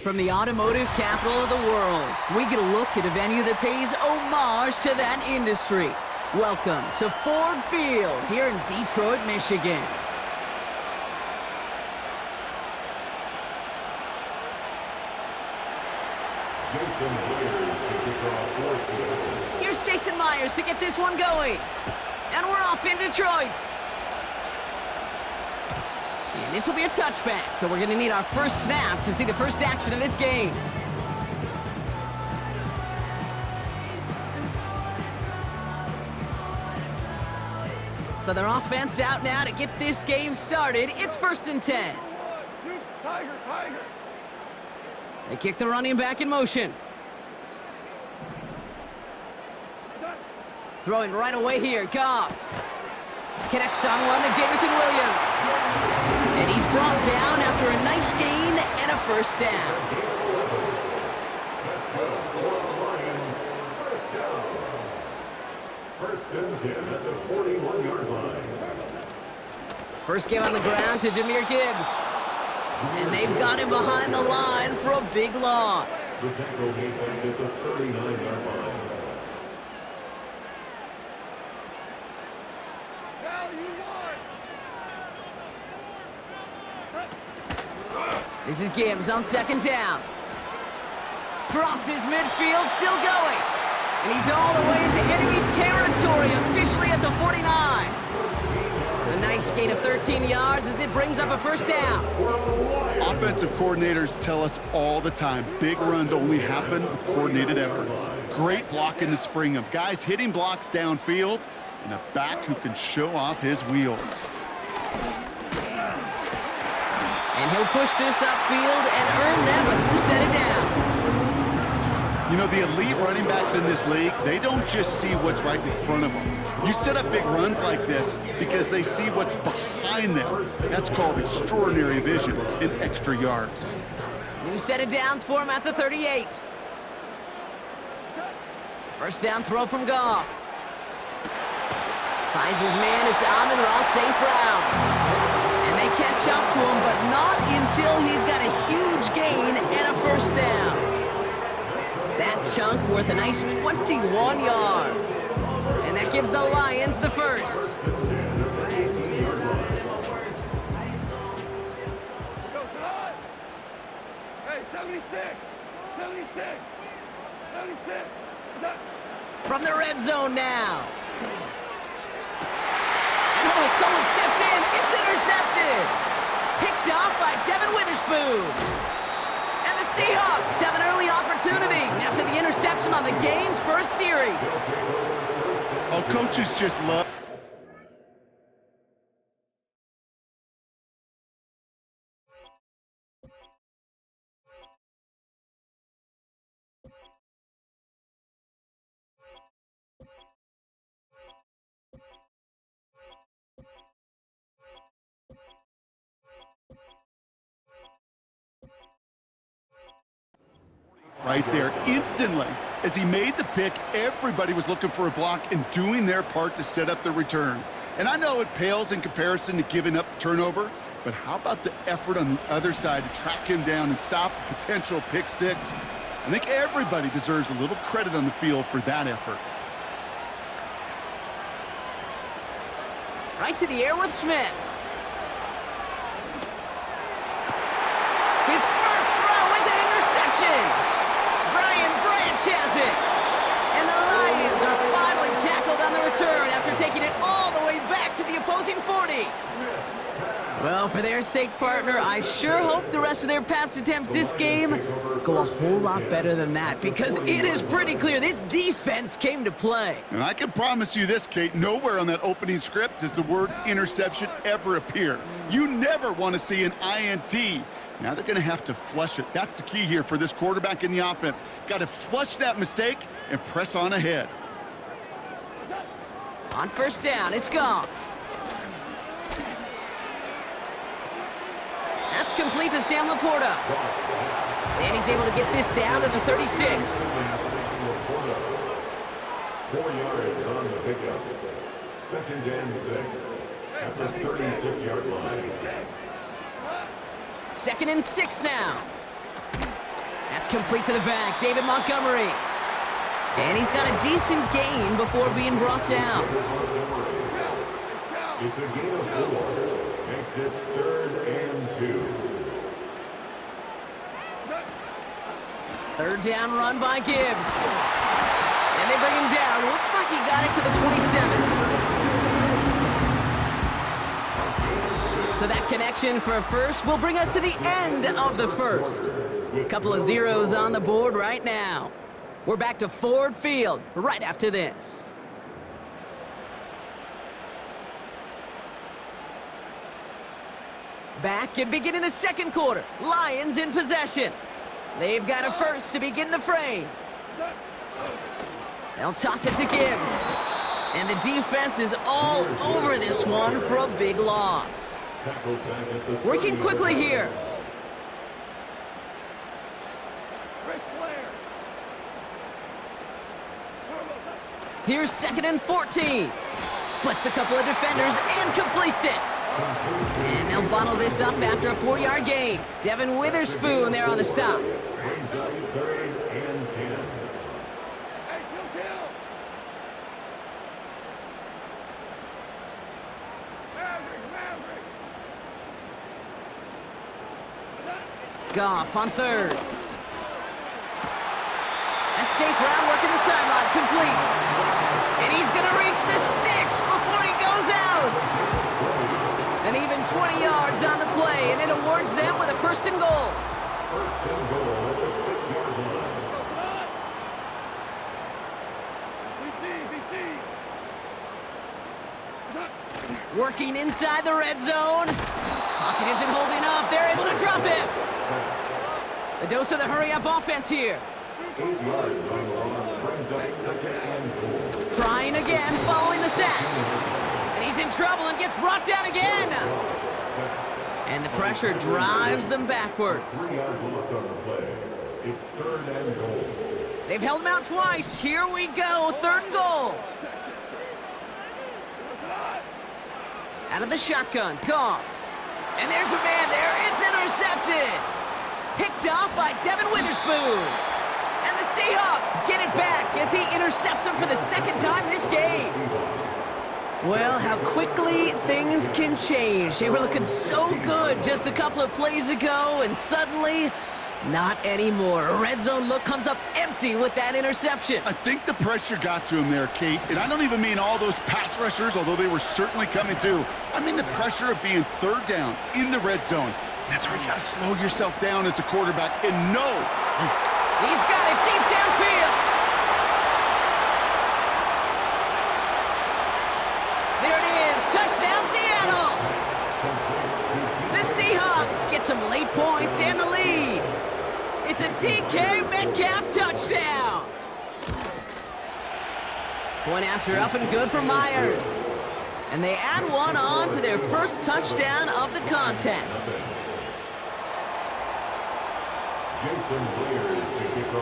From the automotive capital of the world, we get a look at a venue that pays homage to that industry. Welcome to Ford Field here in Detroit, Michigan. Here's Jason Myers to get this one going. And we're off in Detroit. And this will be a touchback, so we're going to need our first snap to see the first action of this game. So their offense out now to get this game started. It's 1st and 10. They kick the running back in motion. Throwing right away here, Goff. Connects on one to Jameson Williams. And he's brought down after a nice gain and a first down. First and 10 at the 41-yard line. First game on the ground to Jahmyr Gibbs. And they've got him behind the line for a big loss. The tackle made back at the 39-yard line. This is Gibbs on 2nd down. Crosses midfield, still going. And he's all the way into enemy territory, officially at the 49. A nice gain of 13 yards as it brings up a first down. Offensive coordinators tell us all the time, big runs only happen with coordinated efforts. Great blocking to spring them. Guys hitting blocks downfield, and a back who can show off his wheels. And he'll push this upfield and earn them a new set of downs. You know, the elite running backs in this league, they don't just see what's right in front of them. You set up big runs like this because they see what's behind them. That's called extraordinary vision and extra yards. New set of downs for him at the 38. First down throw from Goff. Finds his man, it's Amon-Ra St. Brown. And they catch up to him, but not until he's got a huge gain and a first down. That chunk worth a nice 21 yards. And that gives the Lions the first. From the red zone now. And oh, someone stepped in. It's intercepted. Picked off by Devin Witherspoon. And the Seahawks have an early opportunity after the interception on the game's first series. Oh, coaches just love. Right there, instantly. As he made the pick, everybody was looking for a block and doing their part to set up the return. And I know it pales in comparison to giving up the turnover, but how about the effort on the other side to track him down and stop a potential pick six? I think everybody deserves a little credit on the field for that effort. Right to the air with Smith. His first throw is an interception. Has it. And the Lions are finally tackled on the return after taking it all the way back to the opposing 40. Well, for their sake, partner, I sure hope the rest of their pass attempts this game go a whole lot better than that, because it is pretty clear this defense came to play. And I can promise you this, Kate, nowhere on that opening script does the word interception ever appear. You never want to see an INT. Now they're going to have to flush it. That's the key here for this quarterback in the offense. Got to flush that mistake and press on ahead. On first down, it's Goff. That's complete to Sam Laporta. And he's able to get this down to the 36. 4 yards on the pickup. 2nd and 6 at the 36-yard line. 2nd and 6 now. That's complete to the back. David Montgomery. And he's got a decent gain before being brought down. It's a gain of 4. Makes it 3rd and 2. Third down run by Gibbs. And they bring him down. Looks like he got it to the 27. So that connection for a first will bring us to the end of the first. A couple of zeros on the board right now. We're back to Ford Field right after this. Back and beginning the second quarter. Lions in possession. They've got a first to begin the frame. They'll toss it to Gibbs. And the defense is all over this one for a big loss. Working quickly here. Here's 2nd and 14. Splits a couple of defenders and completes it. And they'll bottle this up after a 4-yard gain. Devin Witherspoon there on the stop. Brings up 3rd and 10. Goff on 3rd. That's St. Brown working the sideline, complete. And he's going to reach the 6 before he goes out. And even 20 yards on the play, and it awards them with a 1st and goal. 1st and goal at the 6-yard line. Working inside the red zone. Pocket isn't holding up. They're able to drop him. A dose of the hurry-up offense here. 8 yards on the loss. Brings up 2nd and goal. Trying again, following the sack. And he's in trouble and gets brought down again. And the pressure drives them backwards. 3-yard loss on the play. It's 3rd and goal. They've held him out twice. Here we go, 3rd and goal. Out of the shotgun, Goff. And there's a man there. It's intercepted. Picked off by Devin Witherspoon. And the Seahawks get it back as he intercepts him for the 2nd time this game. Well, how quickly things can change. They were looking so good just a couple of plays ago, and suddenly, not anymore. A red zone look comes up empty with that interception. I think the pressure got to him there, Kate. And I don't even mean all those pass rushers, although they were certainly coming too. I mean the pressure of being 3rd down in the red zone. That's where you got to slow yourself down as a quarterback and know. He's got it deep downfield. There it is. Touchdown, Seattle. The Seahawks get some late points and the lead. It's a DK Metcalf touchdown. Point after up and good for Myers. And they add one on to their first touchdown of the contest.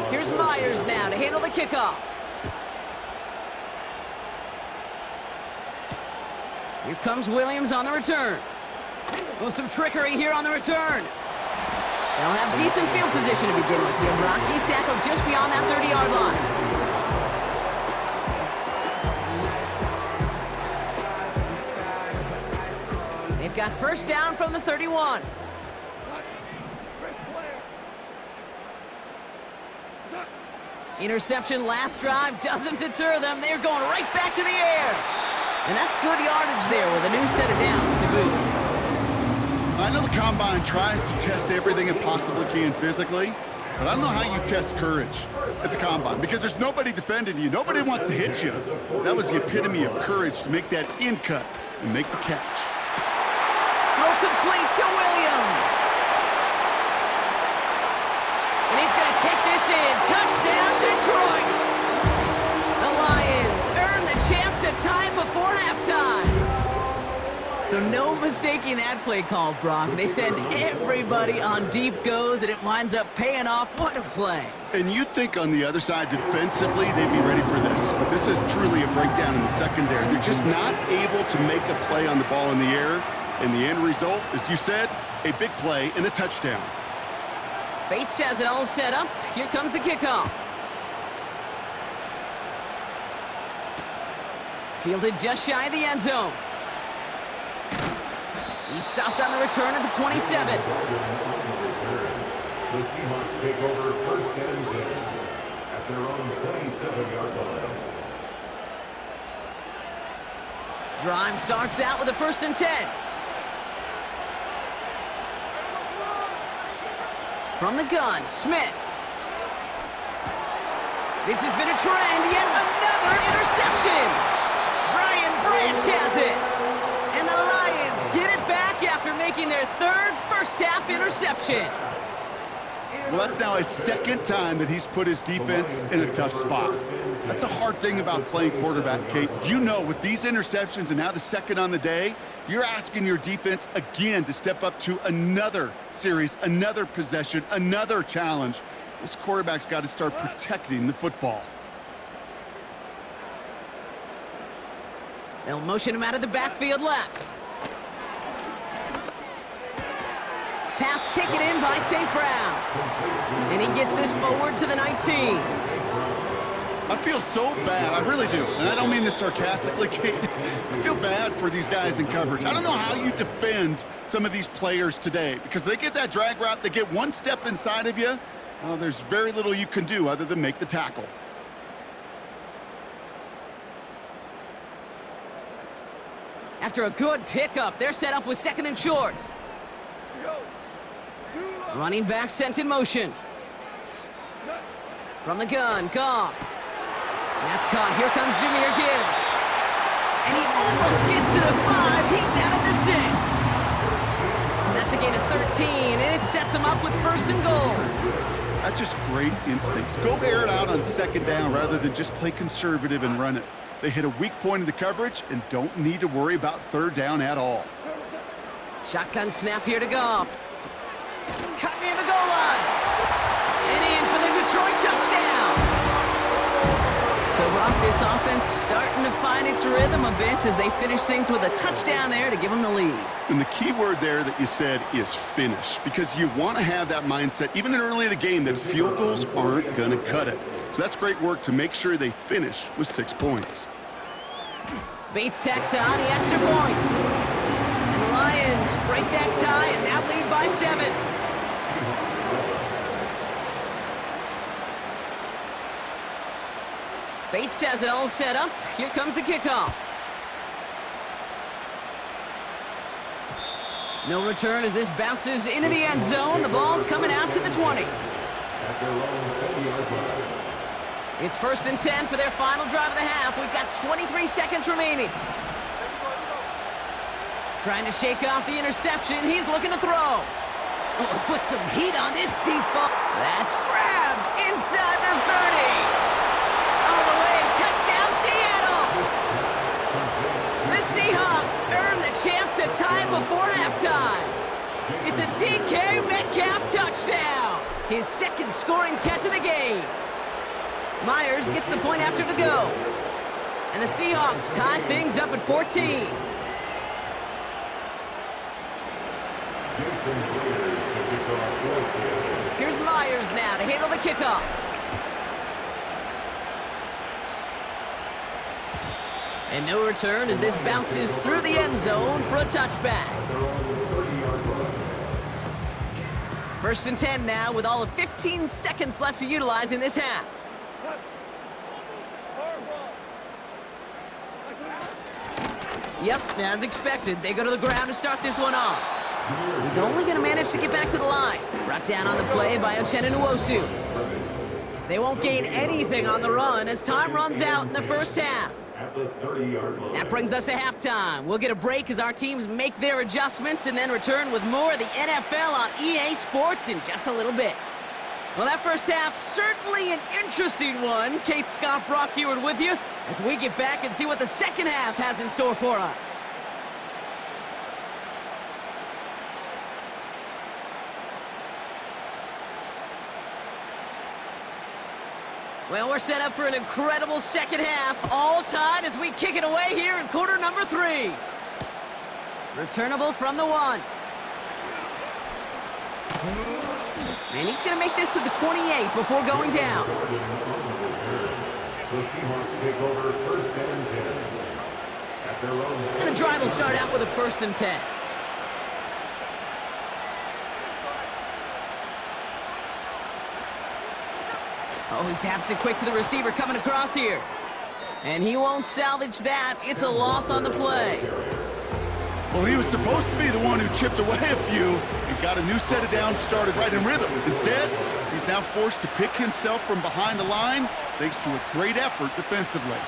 Here's Myers now to handle the kickoff. Here comes Williams on the return. Oh, some trickery here on the return. They'll have decent field position to begin with here, Brock. He's tackled just beyond that 30-yard line. They've got 1st down from the 31. Interception last drive doesn't deter them. They're going right back to the air. And that's good yardage there with a new set of downs to boot. I know the Combine tries to test everything it possibly can physically, but I don't know how you test courage at the Combine because there's nobody defending you. Nobody wants to hit you. That was the epitome of courage to make that in cut and make the catch. Throw complete to Williams. And he's going to take this in. Touchdown, Detroit. The Lions earn the chance to tie before halftime. So no mistaking that play call, Brock. They send everybody on deep goes, and it winds up paying off. What a play. And you'd think on the other side defensively they'd be ready for this, but this is truly a breakdown in the secondary. They're just not able to make a play on the ball in the air, and the end result, as you said, a big play and a touchdown. Bates has it all set up. Here comes the kickoff. Fielded just shy of the end zone. He's stopped on the return at the 27. The Seahawks take over first and 10 at their own 27-yard line. Drive starts out with a first and 10. From the gun, Smith. This has been a trend, yet another interception. Brian Branch has it. And the Lions get it back after making their third first-half interception. Well, that's now his second time that he's put his defense in a tough spot. That's a hard thing about playing quarterback, Kate. You know, with these interceptions and now the second on the day, you're asking your defense again to step up to another series, another possession, another challenge. This quarterback's got to start protecting the football. They'll motion him out of the backfield left. Pass taken in by St. Brown. And he gets this forward to the 19. I feel so bad, I really do. And I don't mean this sarcastically, Kate. I feel bad for these guys in coverage. I don't know how you defend some of these players today because they get that drag route, they get one step inside of you. There's very little you can do other than make the tackle. After a good pickup, they're set up with second and short. Running back sent in motion. From the gun, Goff. That's caught. Here comes Jahmyr Gibbs. And he almost gets to the 5. He's out at the 6. That's a gain of 13, and it sets him up with first and goal. That's just great instincts. Go air it out on second down rather than just play conservative and run it. They hit a weak point in the coverage and don't need to worry about third down at all. Shotgun snap here to Goff. Cut near the goal line. And in for the Detroit touchdown. So, Brock, this offense starting to find its rhythm a bit as they finish things with a touchdown there to give them the lead. And the key word there that you said is finish, because you want to have that mindset, even early in the game, that field goals aren't going to cut it. So that's great work to make sure they finish with 6 points. Bates tacks on the extra point. And the Lions break that tie and now lead by 7. Bates has it all set up. Here comes the kickoff. No return as this bounces into the end zone. The ball's coming out to the 20. It's first and 10 for their final drive of the half. We've got 23 seconds remaining. Trying to shake off the interception. He's looking to throw. Oh, put some heat on this deep ball. That's grabbed inside the 30. All the way, touchdown Seattle! The Seahawks earn the chance to tie before halftime. It's a DK Metcalf touchdown. His second scoring catch of the game. Myers gets the point after to go. And the Seahawks tie things up at 14. Here's Myers now to handle the kickoff. And no return as this bounces through the end zone for a touchback. First and 10 now with all of 15 seconds left to utilize in this half. Yep, as expected, they go to the ground to start this one off. He's only going to manage to get back to the line. Brought down on the play by Uchenna Nwosu. They won't gain anything on the run as time runs out in the first half. That brings us to halftime. We'll get a break as our teams make their adjustments and then return with more of the NFL on EA Sports in just a little bit. Well, that first half, certainly an interesting one. Kate, Scott, Brock Ewart with you as we get back and see what the second half has in store for us. Well, we're set up for an incredible second half, all tied as we kick it away here in quarter number 3. Returnable from the 1. And he's going to make this to the 28 before going down. The Seahawks take over first and 10. At their own. And the drive will start out with a 1st and 10. Oh, he taps it quick to the receiver coming across here. And he won't salvage that. It's a loss on the play. Well, he was supposed to be the one who chipped away a few and got a new set of downs started right in rhythm. Instead, he's now forced to pick himself from behind the line thanks to a great effort defensively.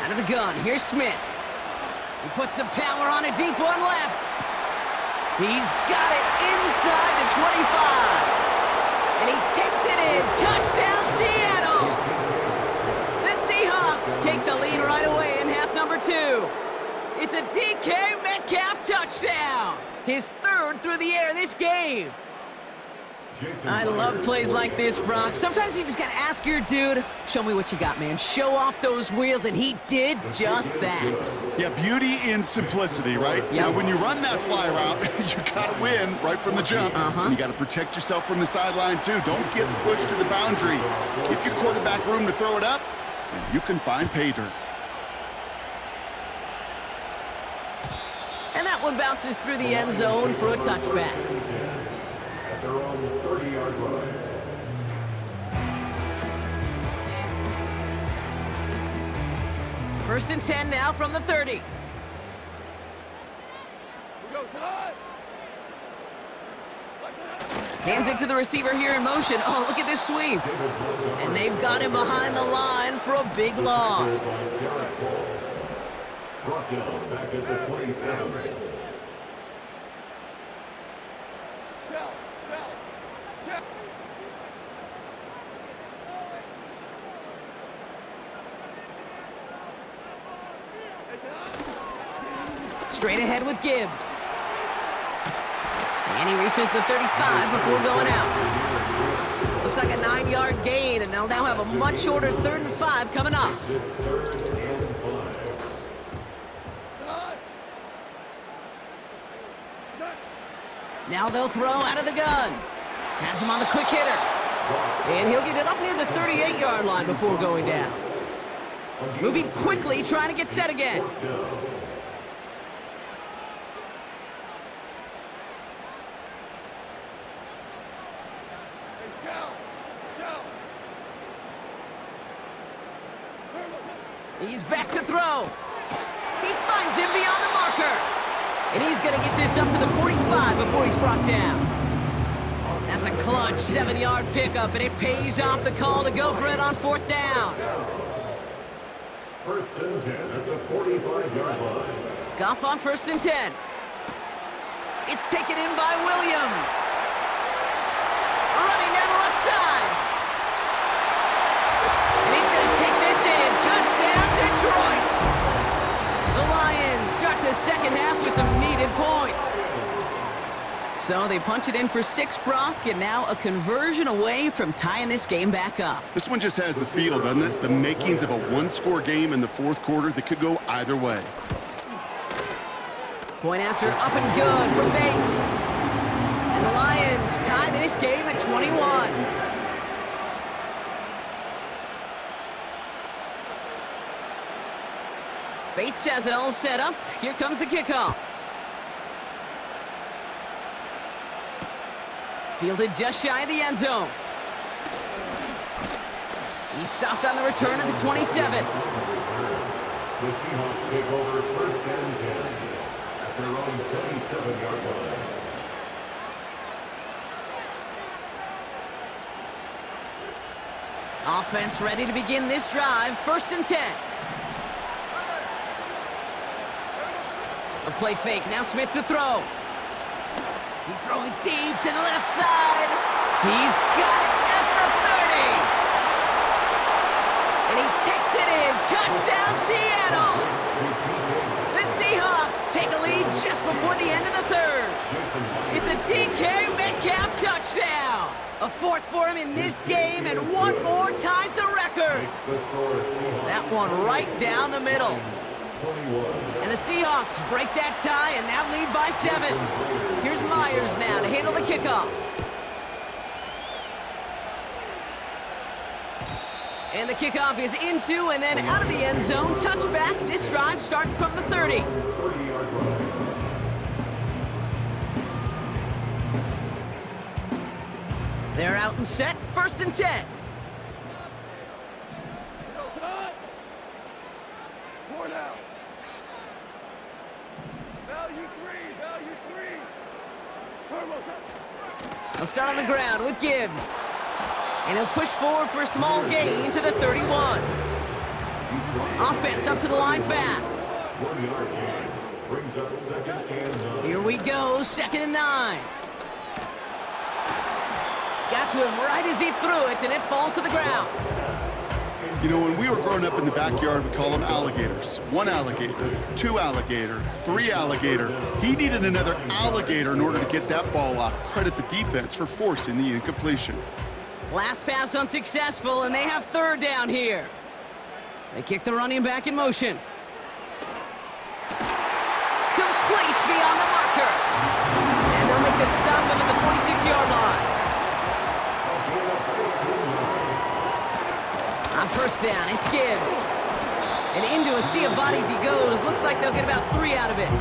Out of the gun, here's Smith. He puts some power on a deep one left. He's got it inside the 25. And he takes it in. Touchdown, Seattle! The Seahawks take the lead right away in half number 2. It's a DK Metcalf touchdown. His 3rd through the air this game. I love plays like this, Brock. Sometimes you just got to ask your dude, show me what you got, man. Show off those wheels, and he did just that. Yeah, beauty in simplicity, right? Yep. Now, when you run that fly route, you got to win right from the jump. And you got to protect yourself from the sideline, too. Don't get pushed to the boundary. Give your quarterback room to throw it up, and you can find pay dirt. And that one bounces through the end zone for a touchback. At their own 30-yard line. First and 10 now from the 30. Hands it to the receiver here in motion. Oh, look at this sweep. And they've got him behind the line for a big loss. Brought down back at the 27. Straight ahead with Gibbs. And he reaches the 35 before going out. Looks like a 9-yard gain, and they'll now have a much shorter 3rd and 5 coming up. Now they'll throw out of the gun. Has him on the quick hitter. And he'll get it up near the 38-yard line before going down. Moving quickly, trying to get set again. He's back to throw. He finds him beyond the marker. And he's going to get this up to the 45 before he's brought down. That's a clutch 7-yard pickup, and it pays off the call to go for it on 4th down. First and 10 at the 45-yard line. Goff on 1st and 10. It's taken in by Williams. Running down the left side. And he's going to take this in. Touchdown, Detroit. The Lions start the second half with some needed points. So they punch it in for 6, Brock, and now a conversion away from tying this game back up. This one just has the feel, doesn't it? The makings of a one-score game in the 4th quarter that could go either way. Point after up and good from Bates. And the Lions tie this game at 21. Bates has it all set up. Here comes the kickoff. Fielded just shy of the end zone. He's stopped on the return at the 27. The Seahawks take over first and 10 at their own 27-yard line. Offense ready to begin this drive. 1st and 10. A play fake. Now Smith to throw. He's throwing deep to the left side. He's got it at the 30. And he takes it in. Touchdown, Seattle. The Seahawks take a lead just before the end of the 3rd. It's a DK Metcalf touchdown. A 4th for him in this game, and one more ties the record. That one right down the middle. And the Seahawks break that tie and now lead by 7. Here's Myers now to handle the kickoff. And the kickoff is into and then out of the end zone. Touchback. This drive starting from the 30. 30-yard line. They're out and set. 1st and 10. They'll start on the ground with Gibbs. And he'll push forward for a small gain to the 31. Offense up to the line fast. 1-yard gain. Brings up 2nd and 9. Here we go, 2nd and 9. Got to him right as he threw it, and it falls to the ground. You know, when we were growing up in the backyard, we call them alligators. 1 alligator, 2 alligator, 3 alligator. He needed another alligator in order to get that ball off. Credit the defense for forcing the incompletion. Last pass unsuccessful, and they have 3rd down here. They kick the running back in motion. Complete beyond the marker. And they'll make the stop him at the 46-yard line. On 1st down, it's Gibbs. And into a sea of bodies he goes. Looks like they'll get about 3 out of it.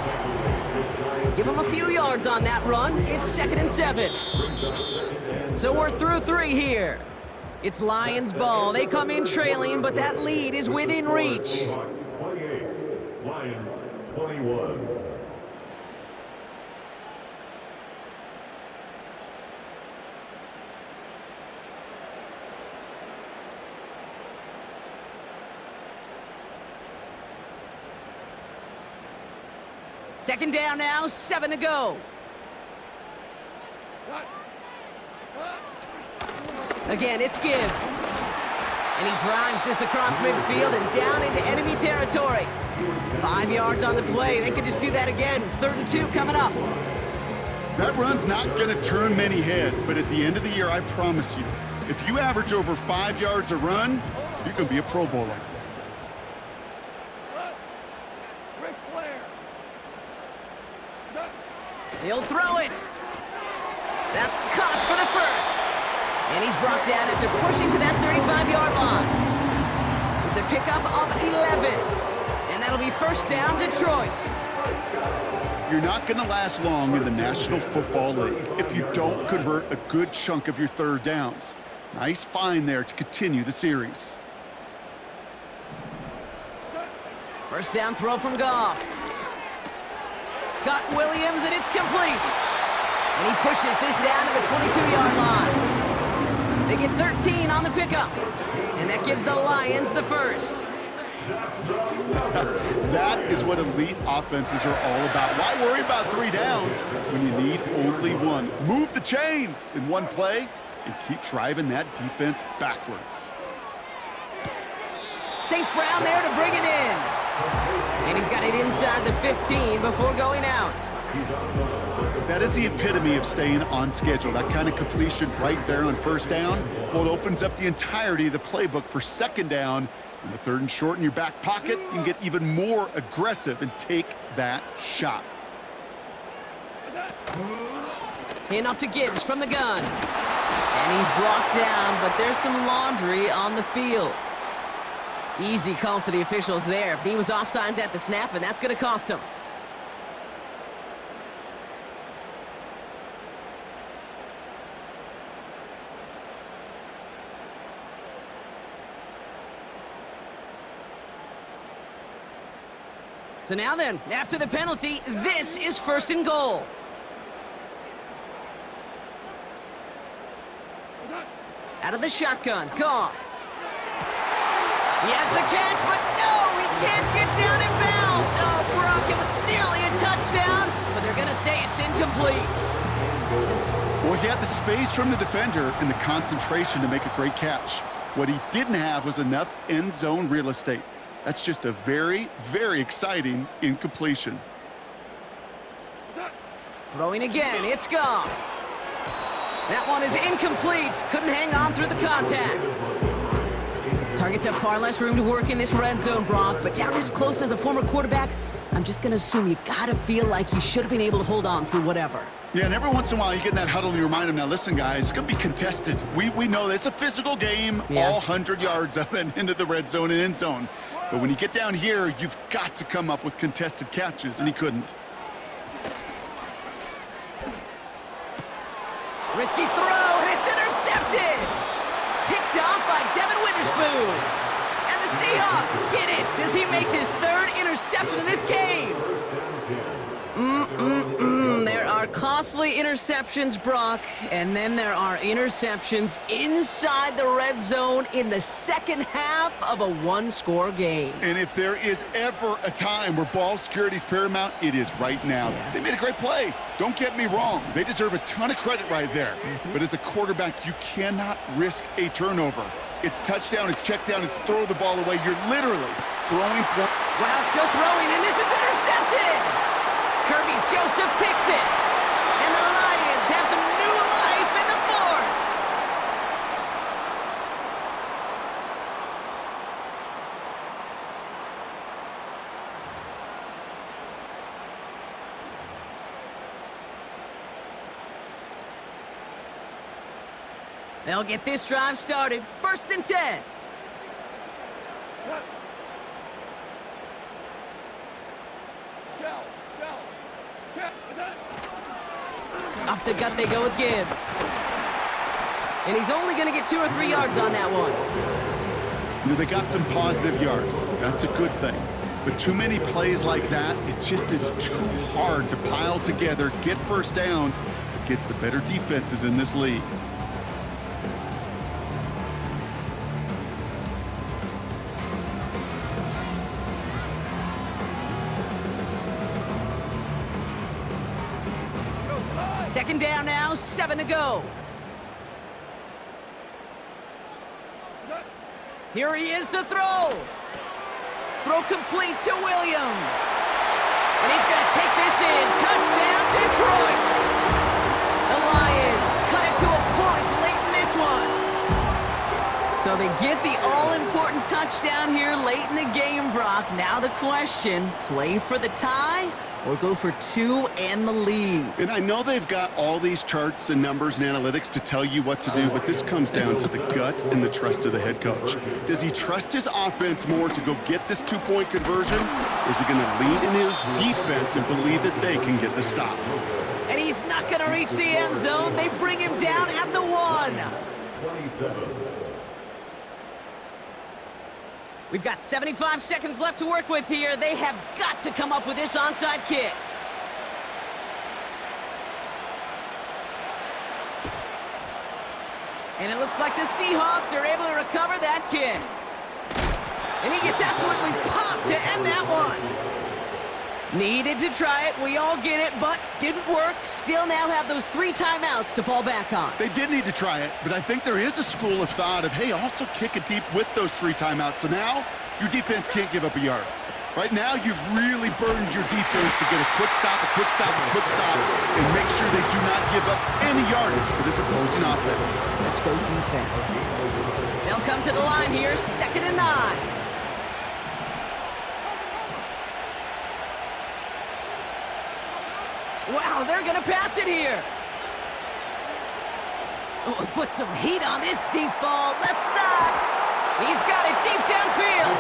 Give him a few yards on that run. It's 2nd and 7. So we're through 3 here. It's Lions ball. They come in trailing, but that lead is within reach. Seahawks 28, Lions 21. Second down now, 7 to go. Again, it's Gibbs. And he drives this across midfield and down into enemy territory. 5 yards on the play. They could just do that again. 3rd and 2 coming up. That run's not going to turn many heads, but at the end of the year, I promise you, if you average over 5 yards a run, you're going to be a Pro Bowler. He'll throw it. That's caught for the 1st. And he's brought down after pushing to that 35-yard line. It's a pickup of 11. And that'll be 1st down, Detroit. You're not going to last long in the National Football League if you don't convert a good chunk of your 3rd downs. Nice find there to continue the series. 1st down throw from Goff. Got Williams, and it's complete. And he pushes this down to the 22-yard line. They get 13 on the pickup. And that gives the Lions the 1st. That is what elite offenses are all about. Why worry about 3 downs when you need only 1? Move the chains in 1 play and keep driving that defense backwards. St. Brown there to bring it in. And he's got it inside the 15 before going out. That is the epitome of staying on schedule. That kind of completion right there on 1st down. Well, it opens up the entirety of the playbook for 2nd down. And the 3rd and short in your back pocket, you can get even more aggressive and take that shot. Handoff to Gibbs from the gun. And he's brought down, but there's some laundry on the field. Easy call for the officials there. He was offsides at the snap, and that's going to cost him. So now then, after the penalty, this is 1st and goal. Out of the shotgun, Goff. He has the catch, but no, he can't get down in bounds. Oh, Brock, it was nearly a touchdown, but they're going to say it's incomplete. Well, he had the space from the defender and the concentration to make a great catch. What he didn't have was enough end zone real estate. That's just a very, very exciting incompletion. Throwing again, it's Goff. That one is incomplete. Couldn't hang on through the contact. Targets have far less room to work in this red zone, Brock, but down as close as a former quarterback, I'm just going to assume you got to feel like he should have been able to hold on through whatever. Yeah, and every once in a while you get in that huddle and you remind him, now listen, guys, it's going to be contested. We know this. It's a physical game, all 100 yards of it into the red zone and end zone. But when you get down here, you've got to come up with contested catches, and he couldn't. Risky throw, and it's intercepted! Picked off by Devin Witherspoon. And the Seahawks get it as he makes his third interception in this game. There are costly interceptions, Brock, and then there are interceptions inside the red zone in the second half of a one-score game. And if there is ever a time where ball security is paramount, it is right now. Yeah. They made a great play. Don't get me wrong. They deserve a ton of credit right there. But as a quarterback, you cannot risk a turnover. It's touchdown, it's check down, it's throw the ball away. You're literally throwing points. Wow, still throwing, and this is intercepted! Kirby Joseph picks it! And the Lions have some new life in the fourth! They'll get this drive started. 1st and 10. Off the gut they go with Gibbs. And he's only going to get 2 or 3 yards on that one. You know, they got some positive yards. That's a good thing. But too many plays like that, it just is too hard to pile together, get first downs, against the better defenses in this league. Second down now, 7 to go. Here he is to throw. Throw complete to Williams. And he's going to take this in. Touchdown, Detroit. The Lions cut it to a point late in this one. So they get the all-important touchdown here late in the game, Brock. Now the question, play for the tie or go for 2 and the lead? And I know they've got all these charts and numbers and analytics to tell you what to do, but this comes down to the gut and the trust of the head coach. Does he trust his offense more to go get this 2-point conversion, or is he going to lean in his defense and believe that they can get the stop? And he's not going to reach the end zone. They bring him down at the 1. 27. We've got 75 seconds left to work with here. They have got to come up with this onside kick. And it looks like the Seahawks are able to recover that kick. And he gets absolutely popped to end that one. Needed to try it, we all get it, but didn't work. Still now have those 3 timeouts to fall back on. They did need to try it, but I think there is a school of thought of, hey, also kick it deep with those 3 timeouts. So now your defense can't give up a yard. Right now, you've really burdened your defense to get a quick stop, a quick stop, a quick stop, and make sure they do not give up any yardage to this opposing offense. Let's go defense. They'll come to the line here, 2nd and 9. Wow, they're going to pass it here. Oh, put some heat on this deep ball. Left side. He's got it deep downfield.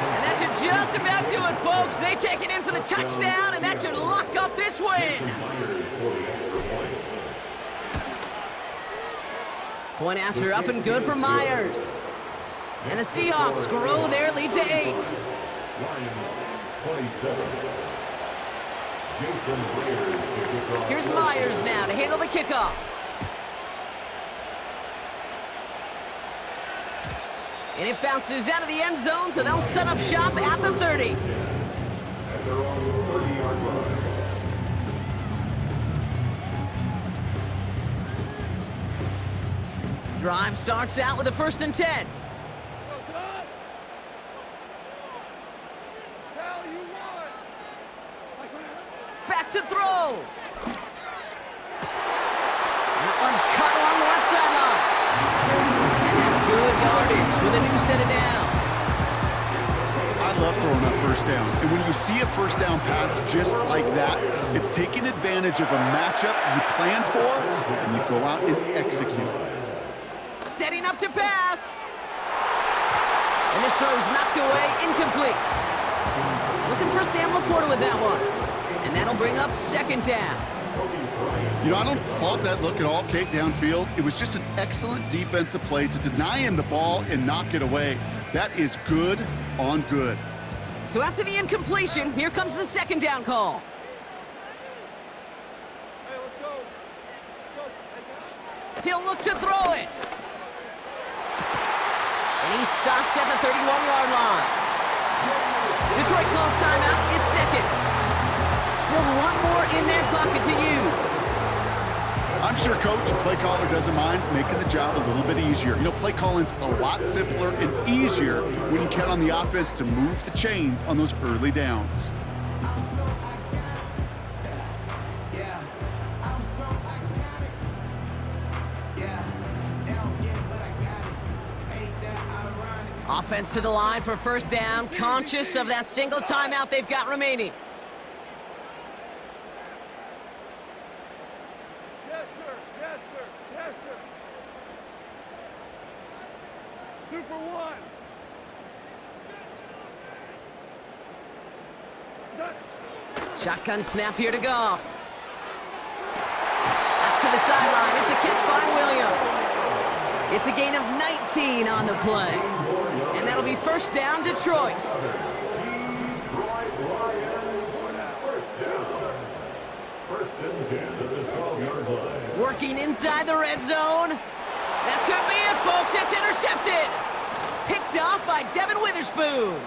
And that should just about do it, folks. They take it in for the touchdown, and that should lock up this win. Point after up and good for Myers. And the Seahawks grow their lead to 8. Lions, 27. Here's Myers now to handle the kickoff. And it bounces out of the end zone, so they'll set up shop at the 30. At their own 30-yard line. Drive starts out with a 1st and 10. Back to throw. That one's cut along the left sideline. And that's good yardage with a new set of downs. I love throwing on first down. And when you see a first down pass just like that, it's taking advantage of a matchup you planned for, and you go out and execute. Setting up to pass. And this throw is knocked away, incomplete. Looking for Sam Laporta with that one. And that'll bring up second down. You know, I don't fault that look at all, Kate, downfield. It was just an excellent defensive play to deny him the ball and knock it away. That is good on good. So after the incompletion, here comes the second down call. He'll look to throw it. And he's stopped at the 31-yard line. Detroit calls timeout. It's second. Still one more in their pocket to use. I'm sure Coach, play caller, doesn't mind making the job a little bit easier. You know, play calling's a lot simpler and easier when you count on the offense to move the chains on those early downs. Offense to the line for first down, conscious of that single timeout they've got remaining. Yes, sir. Yes, sir. Yes, sir. Super one. Shotgun snap here to Goff. That's to the sideline. It's a catch by Williams. It's a gain of 19 on the play. And that'll be first down, Detroit. First and 10 at the 12-yard line. Working inside the red zone. That could be it, folks. It's intercepted. Picked off by Devin Witherspoon.